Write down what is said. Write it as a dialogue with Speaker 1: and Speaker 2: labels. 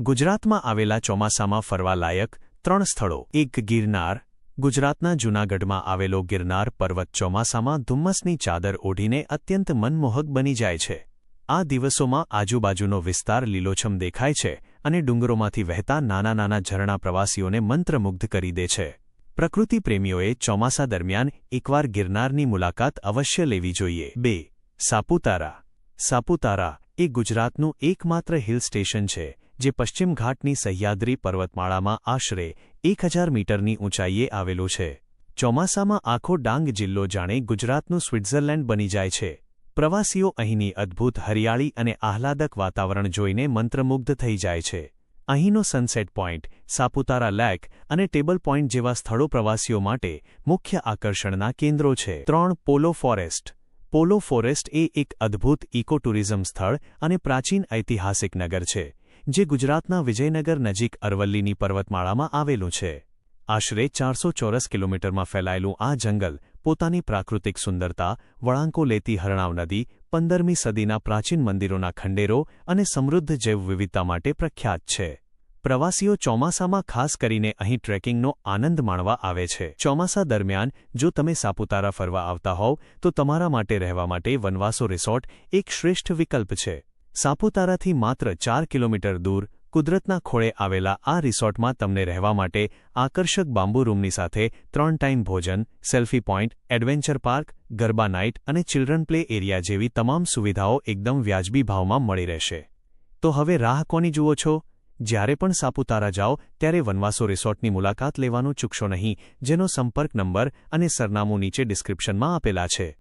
Speaker 1: ગુજરાતમાં આવેલા ચોમાસામાં ફરવા લાયક 3 સ્થળો। 1 ગિરનાર। ગુજરાતના જૂનાગઢમાં આવેલો ગિરનાર પર્વત ચોમાસામાં ધુમ્મસની ચાદર ઓઢીને અત્યંત મનમોહક બની જાય છે। આ દિવસોમાં આજુબાજુનો વિસ્તાર લીલોછમ દેખાય છે અને ડુંગરોમાંથી વહેતા નાના નાના ઝરણા પ્રવાસીઓને મંત્રમુગ્ધ કરી દે છે। પ્રકૃતિ પ્રેમીઓએ ચોમાસા દરમિયાન એકવાર ગિરનારની મુલાકાત અવશ્ય લેવી જોઈએ। 2 સાપુતારા। સાપુતારા એ ગુજરાતનું એકમાત્ર હિલ સ્ટેશન છે જે પશ્ચિમ ઘાટની સહ્યાદ્રી પર્વતમાળામાં આશરે 1000 મીટરની ઊંચાઈએ આવેલું છે। ચોમાસામાં આખો ડાંગ જિલ્લો જાણે ગુજરાતનું સ્વિટ્ઝરલેન્ડ બની જાય છે। પ્રવાસીઓ અહીંની અદ્ભુત હરિયાળી અને આહલાદક વાતાવરણ જોઈને મંત્રમુગ્ધ થઈ જાય છે। અહીંનો સનસેટ પોઇન્ટ, સાપુતારા લેક અને ટેબલ પોઇન્ટ જેવા સ્થળો પ્રવાસીઓ માટે મુખ્ય આકર્ષણના કેન્દ્રો છે। 3 પોલો ફોરેસ્ટ। પોલો ફોરેસ્ટ એ એક અદ્ભુત ઇકો ટુરિઝમ સ્થળ અને પ્રાચીન ઐતિહાસિક નગર છે જે ગુજરાતના વિજયનગર નજીક અરવલ્લીની પર્વતમાળામાં આવેલું છે। આશરે 400 ચોરસ કિલોમીટરમાં ફેલાયેલું આ જંગલ પોતાની પ્રાકૃતિક સુંદરતા, વળાંકો લેતી હરણાવ નદી, 15મી સદીના પ્રાચીન મંદિરોના ખંડેરો અને સમૃદ્ધ જૈવવિવિધતા માટે પ્રખ્યાત છે। પ્રવાસીઓ ચોમાસામાં ખાસ કરીને અહીં ટ્રેકિંગનો આનંદ માણવા આવે છે। ચોમાસા દરમિયાન જો તમે સાપુતારા ફરવા આવતા હોવ તો તમારા માટે રહેવા માટે વનવાસો રિસોર્ટ એક શ્રેષ્ઠ વિકલ્પ છે। સાપુતારાથી માત્ર 4 કિલોમીટર દૂર કુદરતના ખોળે આવેલા આ રિસોર્ટમાં તમને રહેવા માટે આકર્ષક બાંબુ રૂમની સાથે 3 ટાઈમ ભોજન, selfie point, adventure park, garba night અને ચિલ્ડ્રન પ્લે એરિયા જેવી તમામ સુવિધાઓ એકદમ વ્યાજબી ભાવમાં મળી રહેશે। તો હવે રાહ કોની જુઓ છો? જ્યારે પણ સાપુતારા જાઓ ત્યારે વનવાસો રિસોર્ટની મુલાકાત લેવાનું ચૂકશો નહીં, જેનો સંપર્ક નંબર અને સરનામું નીચે ડિસ્ક્રિપ્શનમાં આપેલા છે।